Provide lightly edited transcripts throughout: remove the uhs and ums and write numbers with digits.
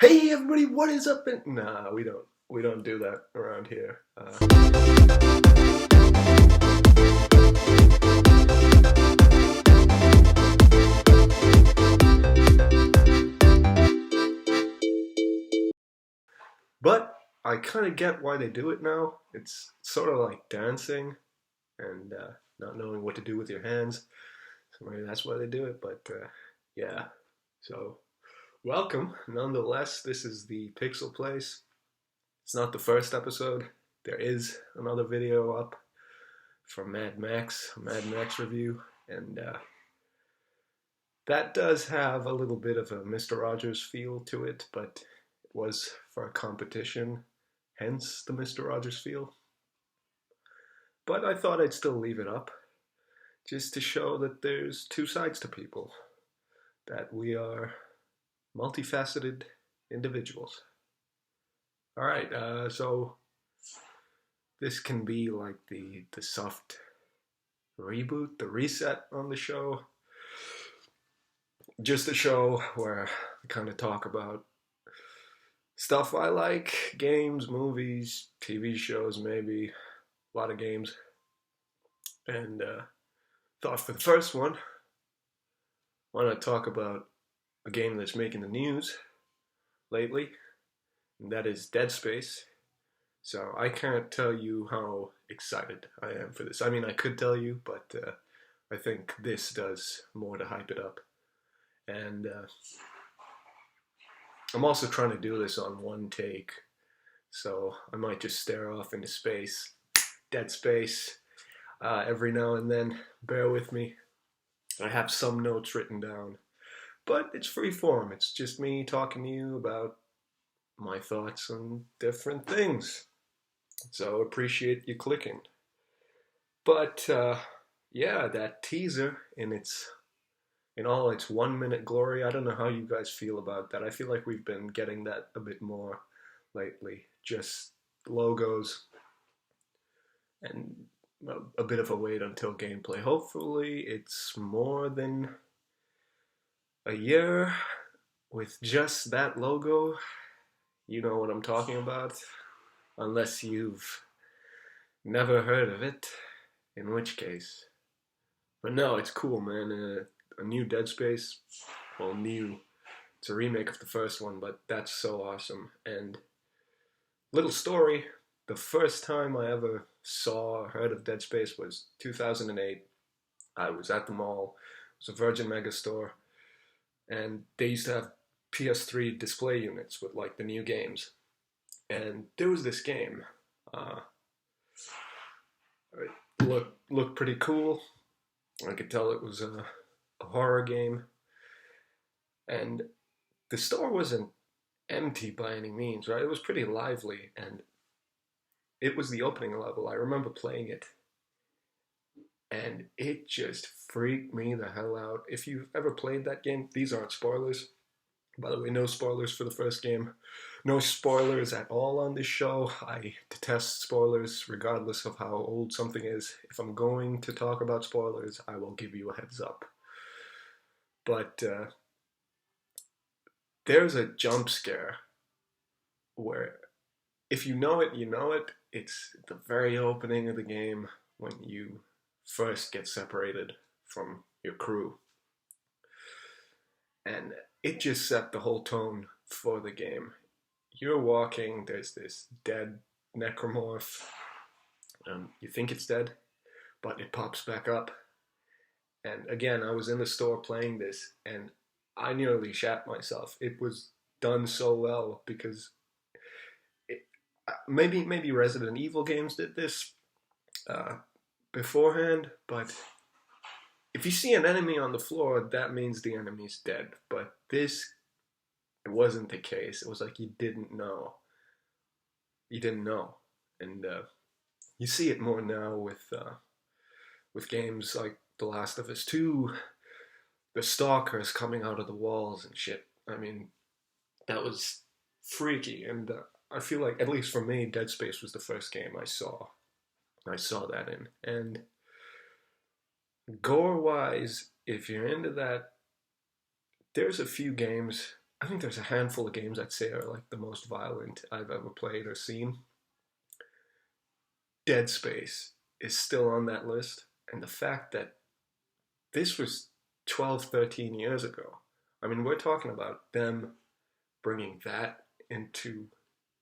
Hey everybody, what is up? Nah, we don't do that around here. But I kind of get why they do it now. It's sort of like dancing and not knowing what to do with your hands. So maybe that's why they do it. But yeah, so welcome. Nonetheless, this is the Pixel Place. It's not the first episode. There is another video up from Mad Max, a Mad Max review, and that does have a little bit of a Mr. Rogers feel to it, but it was for a competition, hence the Mr. Rogers feel. But I thought I'd still leave it up, just to show that there's two sides to people, that we are multifaceted individuals. Alright, so this can be like the soft reboot, the reset on the show. Just a show where I kind of talk about stuff I like, games, movies, TV shows, maybe a lot of games. And thought for the first one, why not talk about a game that's making the news lately, and that is Dead Space. So I can't tell you how excited I am for this. I mean, I could tell you, but I think this does more to hype it up. And I'm also trying to do this on one take, so I might just stare off into space, dead space, every now and then. Bear with me. I have some notes written down, but it's free form. It's just me talking to you about my thoughts on different things. So appreciate you clicking. But yeah, that teaser in all its 1 minute glory. I don't know how you guys feel about that. I feel like we've been getting that a bit more lately. Just logos and a bit of a wait until gameplay. Hopefully it's more than a year with just that logo. You know what I'm talking about. Unless you've never heard of it, in which case. But no, it's cool, man. A new Dead Space. Well, new. It's a remake of the first one, but that's so awesome. And little story, the first time I ever saw or heard of Dead Space was 2008. I was at the mall. It was a Virgin Megastore. And they used to have PS3 display units with like the new games. And there was this game. It looked pretty cool. I could tell it was a horror game. And the store wasn't empty by any means, right? It was pretty lively, and it was the opening level. I remember playing it, and it just freaked me the hell out. If you've ever played that game, these aren't spoilers. By the way, no spoilers for the first game. No spoilers at all on this show. I detest spoilers regardless of how old something is. If I'm going to talk about spoilers, I will give you a heads up. But there's a jump scare where if you know it, you know it. It's the very opening of the game when you first get separated from your crew. And it just set the whole tone for the game. You're walking, there's this dead necromorph. You think it's dead, but it pops back up. And again, I was in the store playing this, and I nearly shat myself. It was done so well because maybe Resident Evil games did this beforehand, but if you see an enemy on the floor, that means the enemy's dead. But this, it wasn't the case. It was like you didn't know. You didn't know, and you see it more now with games like The Last of Us 2. The stalkers coming out of the walls and shit. I mean, that was freaky, and I feel like, at least for me, Dead Space was the first game I saw that in. And gore wise, if you're into that, there's a few games I think there's a handful of games I'd say are like the most violent I've ever played or seen. Dead Space is still on that list, and the fact that this was 12, 13 years ago. I mean, we're talking about them bringing that into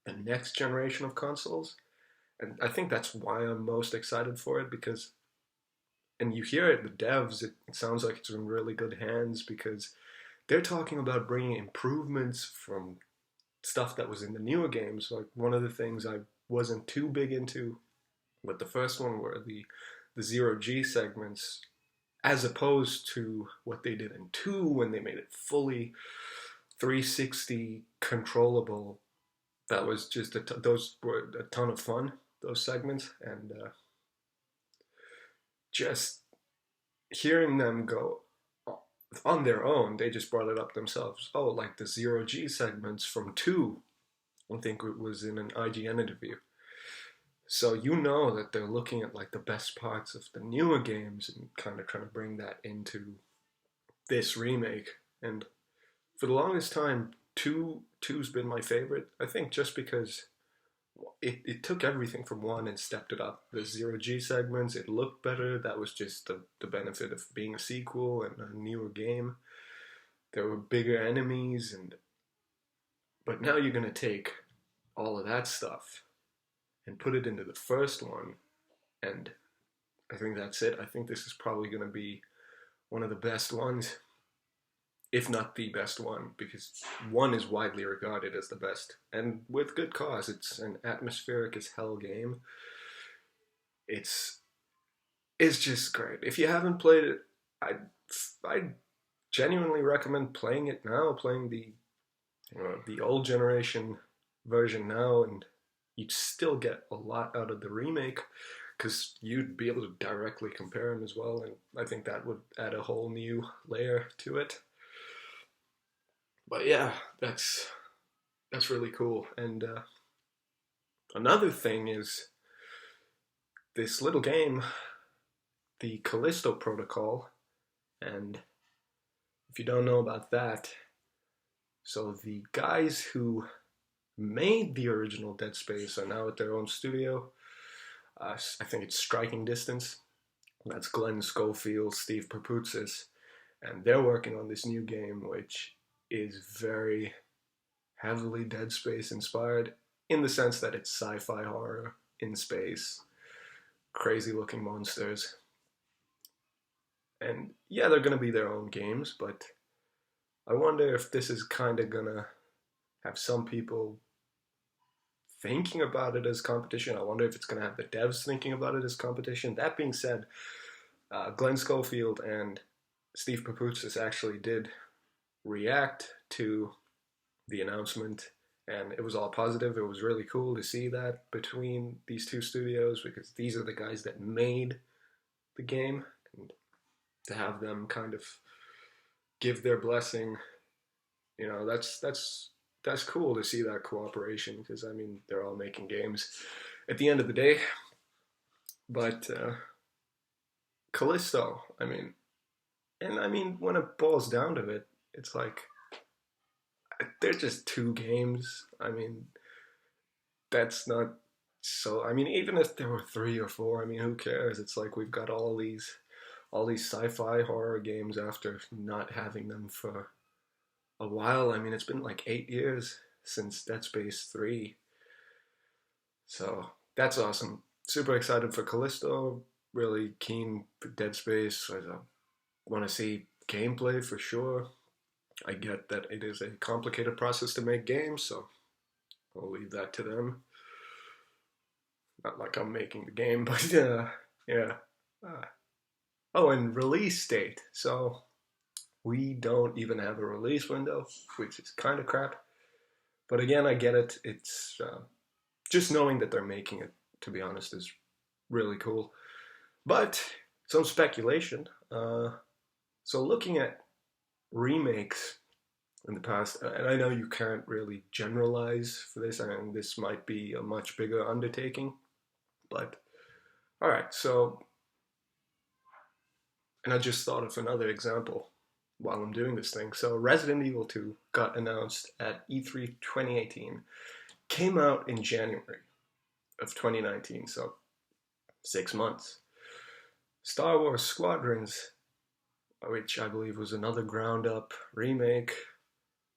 the next generation of consoles. And I think that's why I'm most excited for it because, and you hear it, the devs, it sounds like it's in really good hands because they're talking about bringing improvements from stuff that was in the newer games. Like one of the things I wasn't too big into with the first one were the zero G segments, as opposed to what they did in 2 when they made it fully 360 controllable. That was just those were a ton of fun, those segments, and just hearing them go on their own, they just brought it up themselves. Oh, like the zero G segments from 2, I think it was in an IGN interview. So you know that they're looking at like the best parts of the newer games and kind of trying to bring that into this remake. And for the longest time, two's been my favorite. I think just because it took everything from 1 and stepped it up. The zero G segments, it looked better. That was just the benefit of being a sequel and a newer game. There were bigger enemies, but now you're gonna take all of that stuff and put it into the first one, and I think that's it. I think this is probably gonna be one of the best ones, if not the best one, because 1 is widely regarded as the best, and with good cause. It's an atmospheric as hell game. It's it's just great. If you haven't played it, I genuinely recommend playing it now, playing the old generation version now, and you'd still get a lot out of the remake because you'd be able to directly compare them as well, and I think that would add a whole new layer to it. But yeah, that's really cool. And another thing is this little game, the Callisto Protocol, and if you don't know about that, so the guys who made the original Dead Space are now at their own studio. I think it's Striking Distance. That's Glenn Schofield, Steve Papoutsis, and they're working on this new game, which is very heavily Dead Space inspired in the sense that it's sci-fi horror in space, crazy looking monsters. And yeah, they're going to be their own games, but I wonder if this is kind of going to have some people thinking about it as competition. I wonder if it's going to have the devs thinking about it as competition. That being said, Glenn Schofield and Steve Papoutsis actually did react to the announcement, and it was all positive. It was really cool to see that between these two studios because these are the guys that made the game, and to have them kind of give their blessing, that's cool to see that cooperation because I mean they're all making games at the end of the day. But Callisto, I mean when it boils down to it, it's like they're just 2 games. I mean that's not so. I mean even if there were 3 or 4, I mean who cares? It's like we've got all these sci-fi horror games after not having them for a while. I mean, it's been like 8 years since Dead Space 3. So that's awesome. Super excited for Callisto. Really keen for Dead Space. I want to see gameplay for sure. I get that it is a complicated process to make games, so I'll leave that to them. Not like I'm making the game, but yeah. Oh, and release date. So we don't even have a release window, which is kind of crap. But again, I get it. It's just knowing that they're making it, to be honest, is really cool. But some speculation. So looking at remakes in the past, and I know you can't really generalize for this, and this might be a much bigger undertaking, but all right, so, and I just thought of another example. while I'm doing this thing. So Resident Evil 2 got announced at E3 2018. Came out in January of 2019, so 6 months. Star Wars Squadrons, which I believe was another ground up remake,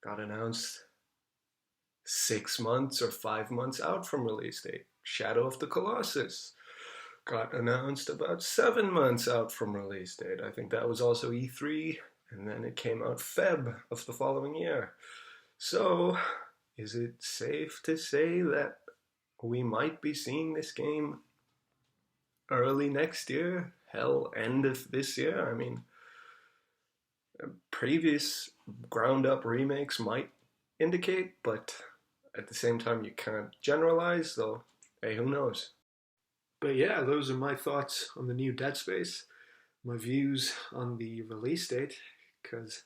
got announced 6 months or 5 months out from release date. Shadow of the Colossus got announced about 7 months out from release date. I think that was also E3, and then it came out Feb of the following year. So, is it safe to say that we might be seeing this game early next year? Hell, end of this year? I mean, previous ground up remakes might indicate, but at the same time, you can't generalize, so hey, who knows? But yeah, those are my thoughts on the new Dead Space, my views on the release date, because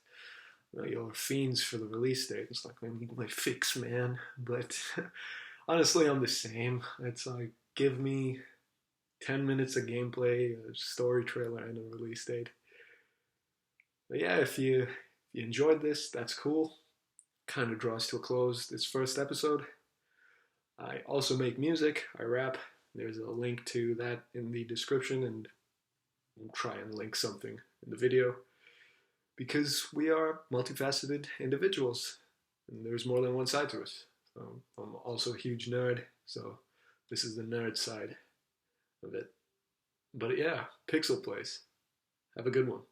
you're fiends for the release date. It's like my fix, man. But honestly, I'm the same. It's like, give me 10 minutes of gameplay, a story trailer, and a release date. But yeah, if you enjoyed this, that's cool. Kind of draws to a close this first episode. I also make music. I rap. There's a link to that in the description, and I'll try and link something in the video, because we are multifaceted individuals, and there's more than one side to us. So I'm also a huge nerd, so this is the nerd side of it. But yeah, Pixel Place. Have a good one.